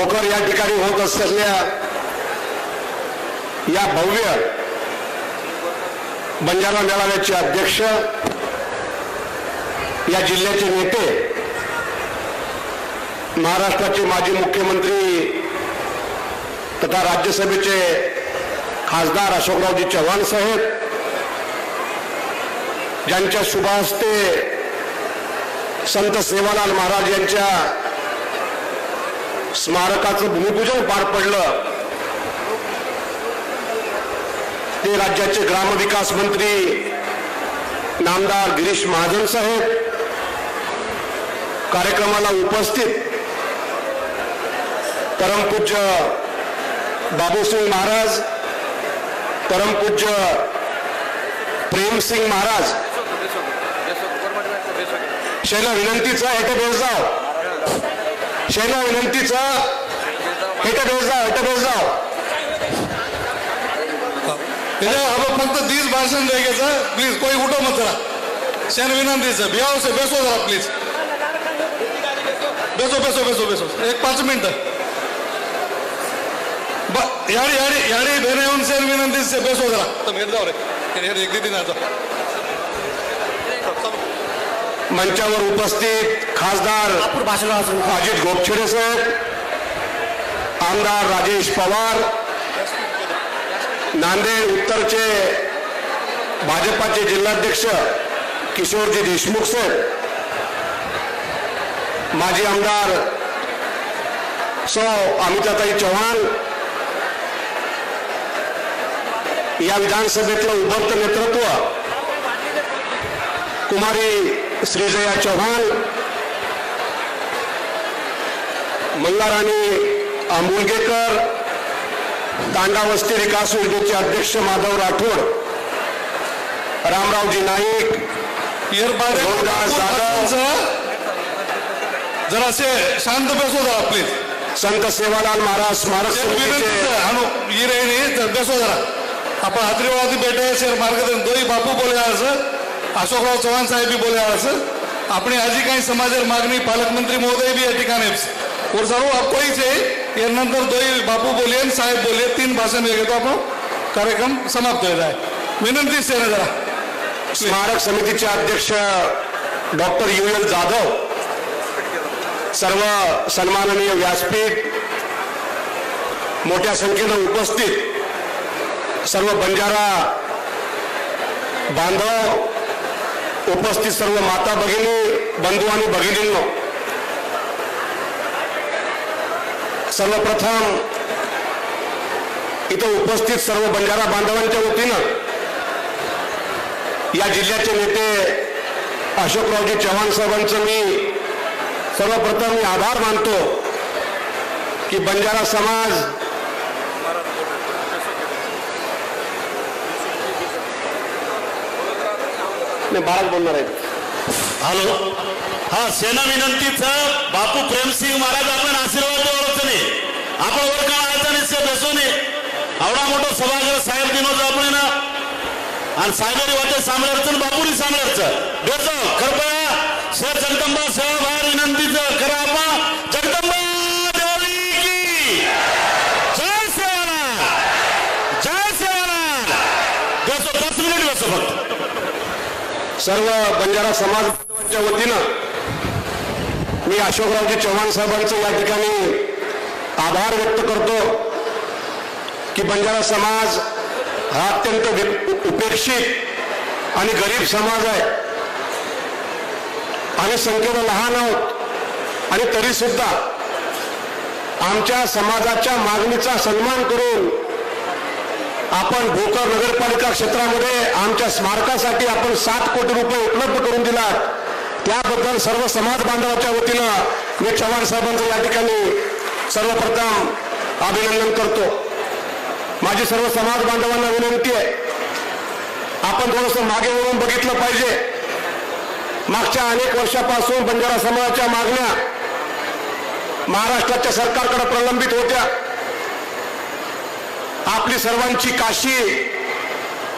भोकर या ठिकाणी होत असलेल्या या भव्य बंजारा मेळाव्याचे अध्यक्ष, या जिल्ह्याचे नेते, महाराष्ट्राचे माजी मुख्यमंत्री तथा राज्यसभेचे खासदार अशोकरावजी चव्हाण साहेब, ज्यांच्या शुभ हस्ते संत सेवालाल महाराज यांच्या स्मारकाचं भूमिपूजन पार पडलं, ते राज्याचे ग्रामविकास मंत्री नामदार गिरीश महाजन साहेब, कार्यक्रमाला उपस्थित परमपूज्य बाबूसिंग महाराज, परमपूज्य प्रेमसिंग महाराज, शैला विनंतीचा हेट भेजाव, शैला विनंतीचा हेट भेजाव अब फक्त 30 भाषण रहेगा प्लीज, कोई उठो मत जरा, शैन विनंती से बिहाव से बेसो जरा प्लीज, बेसो 5 मिनट यारी यारी यारी बहने येऊन शैन विनंती से बेसो जरा, तुम हेर जाओ रे, एक दिन आता मंचावर उपस्थित खासदार अजित गोपछडे साहेब, आमदार राजेश पवार, नांदेड उत्तरचे भाजपाचे जिल्हाध्यक्ष किशोरजी देशमुख साहेब, माजी आमदार सौ अमिताताई चव्हाण, या विधानसभेतलं उभरतं नेतृत्व कुमारी श्रीजया चव्हाण, मंगाराणी आंबुलगेकर, तांडा वस्ती विकास योजनेचे अध्यक्ष माधव राठोड, रामरावजी नाईक, रोहनदास जाधव, जरा से शांत बेसो जरा प्लीज, संत सेवालाल महाराज स्मारक समितीचे बेसो जरा, आपण हातरीवादी बैठे शेर मार्गदर्शन दोई बापू बोले अशोकराव चव्हाण साहेब भी बोले अपनी आजी काही समाजर मागणी पालकमंत्री महोदय भी या ठिकाणी और सर्व आपको ही चाहिए, नंतर दोई बापू बोलिए साहेब बोलिए, 3 भाषण वेगे तो आपण कार्यक्रम समाप्त हो जाए, विनंती से जरा। स्मारक समितीचे अध्यक्ष डॉक्टर UL जाधव, सर्व सन्माननीय व्यासपीठ, मोठ्या संख्येने उपस्थित सर्व बंजारा बांधव, उपस्थित सर्व माता भगिनी, बंधू आणि भगिनींनो, सर्वप्रथम इथं उपस्थित सर्व बंजारा बांधवांच्या वतीनं या जिल्ह्याचे नेते अशोकरावजी चव्हाण साहेबांचं मी सर्वप्रथम आभार मानतो की बंजारा समाज बाळाच बोलणार आहेत। हॅलो, हा सेना विनंतीचं बापू प्रेमसिंग महाराज आपण आशीर्वाद देवरच नाही, आपण वर का आयताने से बेसोने आवडा मोठा सभागृह साहेब दिनोज आपण ना आणि साहेबरी वाटे सांभाळायचं, बापूरी सांभाळायचं बेसो कृपया सर जगदंबा सेवा बाहेर विनंतीचं करा, आपण जगदंबा देवी की जय सेवालाल, जय सेवालाल, बेसो 10 मिनिट बेसो फक्त। सर्व बंजारा समाज बांधवांच्या वतीनं मी अशोकरावजी चव्हाण साहेबांचं या ठिकाणी आभार व्यक्त करतो की बंजारा समाज हा अत्यंत उपेक्षित आणि गरीब समाज आहे आणि संख्येनं लहान आहोत आणि तरी सुद्धा आमच्या समाजाच्या मागणीचा सन्मान करून आपण भोकर नगरपालिका क्षेत्रामध्ये आमच्या स्मारकासाठी आपण 7 कोटी रुपये उपलब्ध करून दिलात, त्याबद्दल सर्व समाज बांधवाच्या वतीनं मी चव्हाण साहेबांचं या ठिकाणी सर्वप्रथम अभिनंदन करतो। माझी सर्व समाज बांधवांना विनंती आहे, आपण थोडंसं मागे वळून बघितलं पाहिजे। मागच्या अनेक वर्षापासून बंजारा समाजाच्या मागण्या महाराष्ट्राच्या सरकारकडे प्रलंबित होत्या। आपली सर्वांची काशी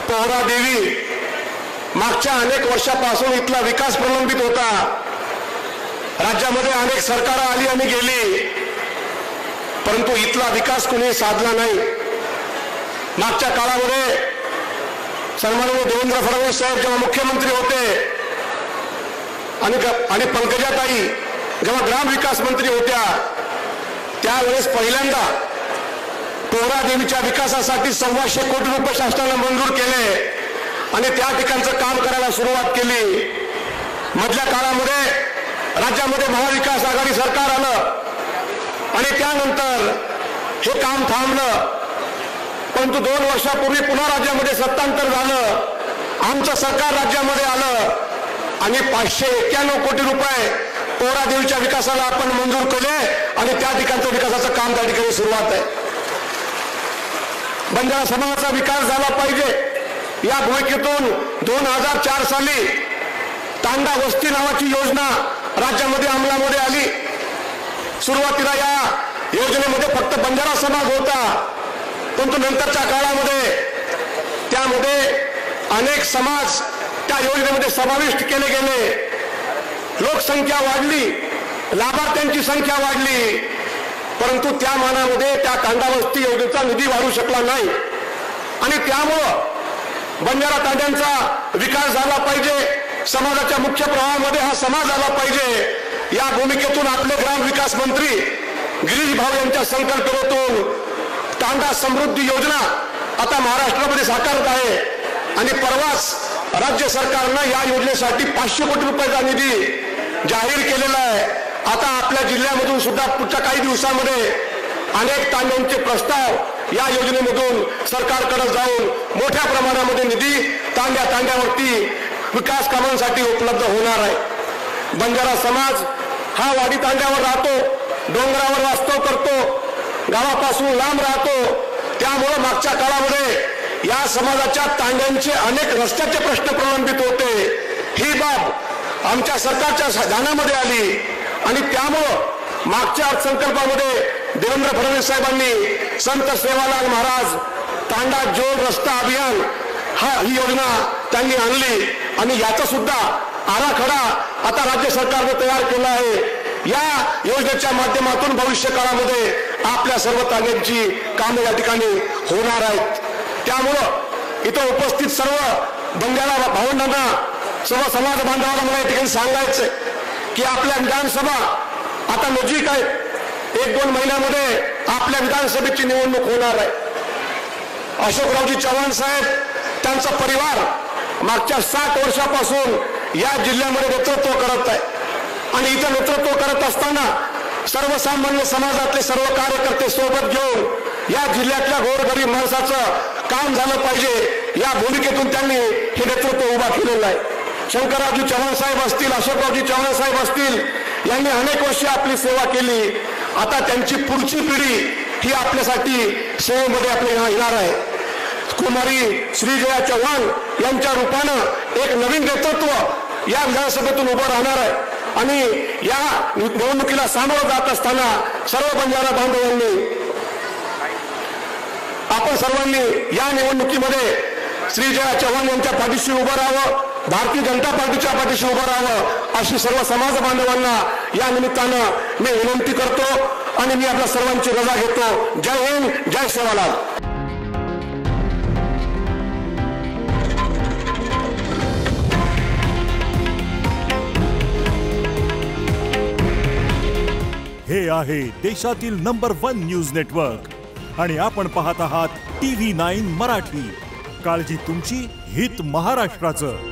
पोहरा देवी मागच्या अनेक वर्षापासून इथला विकास प्रलंबित होता। राज्यामध्ये अनेक सरकार आली आणि गेली, परंतु इथला विकास कोणी साधला नाही. मागच्या काळामध्ये सन्माननीय देवेंद्र फडणवीस साहेब जेव्हा मुख्यमंत्री होते आणि पंकजाताई जेव्हा ग्रामविकास मंत्री होत्या, त्यावेळेस पहिल्यांदा पोहरा देवीच्या विकासासाठी 125 कोटी रुपये शासनाने मंजूर केले आणि त्या ठिकाणचं काम करायला सुरुवात केली. मधल्या काळामध्ये राज्यामध्ये महाविकास आघाडी सरकार आलं आणि त्यानंतर हे काम थांबलं. परंतु 2 वर्षापूर्वी पुन्हा राज्यामध्ये सत्तांतर झालं. आमचं सरकार राज्यामध्ये आलं आणि 591 कोटी रुपये पोहरा देवीच्या विकासाला आपण मंजूर केले आणि त्या ठिकाणचं विकासाचं काम त्या ठिकाणी सुरुवात आहे. बंजारा समाजाचा विकास झाला पाहिजे या भूमिकेतून 2004 साली तांडा वस्ती नावाची योजना राज्यामध्ये अंमलामध्ये आली. सुरुवातीला या योजनेमध्ये फक्त बंजारा समाज होता, परंतु नंतरच्या काळामध्ये त्यामध्ये अनेक समाज त्या योजनेमध्ये समाविष्ट केले गेले. लोकसंख्या वाढली, लाभार्थ्यांची संख्या वाढली, परंतु त्या मानामध्ये त्या तांडा वस्ती योजनेचा निधी वाढू शकला नाही आणि त्यामुळं बंजारा तांड्यांचा विकास झाला पाहिजे. समाजाच्या मुख्य प्रवाहामध्ये हा समाज आला पाहिजे या भूमिकेतून आपले ग्रामविकास मंत्री गिरीश भाऊ यांच्या संकल्पनेतून तांडा समृद्धी योजना आता महाराष्ट्रामध्ये साकारत आहे आणि परवाच राज्य सरकारनं या योजनेसाठी 500 कोटी रुपयाचा निधी जाहीर केलेला आहे. आता आपल्या जिल्ह्यामधून सुद्धा पुढच्या काही दिवसामध्ये अनेक तांड्यांचे प्रस्ताव या योजनेमधून सरकारकडे जाऊन मोठ्या प्रमाणामध्ये निधी तांड्यावरती विकास कामांसाठी उपलब्ध होणार आहे. बंजारा समाज हा वाडी तांड्यावर राहतो, डोंगरावर वास्तव करतो, गावापासून लांब राहतो. त्यामुळे मागच्या काळामध्ये या समाजाच्या तांड्यांचे अनेक रस्त्याचे प्रश्न प्रलंबित होते. ही बाब आमच्या सरकारच्या ध्यानामध्ये आली आणि त्यामुळं मागच्या अर्थसंकल्पामध्ये देवेंद्र फडणवीस साहेबांनी संत सेवालाल महाराज तांडा जोड रस्ता अभियान ही योजना त्यांनी आणली आणि याचा सुद्धा आराखडा आता राज्य सरकारने तयार केला आहे. या योजनेच्या माध्यमातून भविष्य काळामध्ये आपल्या सर्व तांड्यांची कामे या ठिकाणी होणार आहेत. त्यामुळं इथं उपस्थित सर्व बंजारा भावंडांना, सर्व समाज बांधवांना मला या ठिकाणी सांगायचंय की आपल्या विधानसभा आता नजीक आहे. 1-2 महिन्यामध्ये आपल्या विधानसभेची निवडणूक होणार आहे. अशोकरावजी चव्हाण साहेब, त्यांचा परिवार मागच्या 60 वर्षापासून या जिल्ह्यामध्ये नेतृत्व करत आहे आणि इथं नेतृत्व करत असताना सर्वसामान्य समाजातले सर्व कार्यकर्ते सोबत घेऊन या जिल्ह्यातल्या गोरगरीब माणसाचं काम झालं पाहिजे या भूमिकेतून त्यांनी हे नेतृत्व उभा केलेलं आहे. शंकररावजी चव्हाण साहेब असतील, अशोकरावजी चव्हाण साहेब असतील, यांनी अनेक वर्षे आपली सेवा केली. आता त्यांची पुढची पिढी ही आपल्यासाठी सेवेमध्ये आपल्या येणार आहे. कुमारी श्रीजया चव्हाण यांच्या रूपानं एक नवीन नेतृत्व या विधानसभेतून उभं राहणार आहे आणि या निवडणुकीला सामोरं जात असताना सर्व बंजारा बांधवांनी, आपण सर्वांनी या निवडणुकीमध्ये श्रीजया चव्हाण यांच्या पाठीशी उभं राहावं, भारतीय जनता पार्टीच्या पाठीशी उभं राहावं अशी सर्व समाज बांधवांना या निमित्तानं मी विनंती करतो आणि मी आपल्या सर्वांची रजा घेतो. जय हिंद, जय सेवालाल. हे आहे देशातील नंबर 1 न्यूज नेटवर्क आणि आपण पाहत आहात TV9 मराठी. काळजी तुमची, हित महाराष्ट्राचं.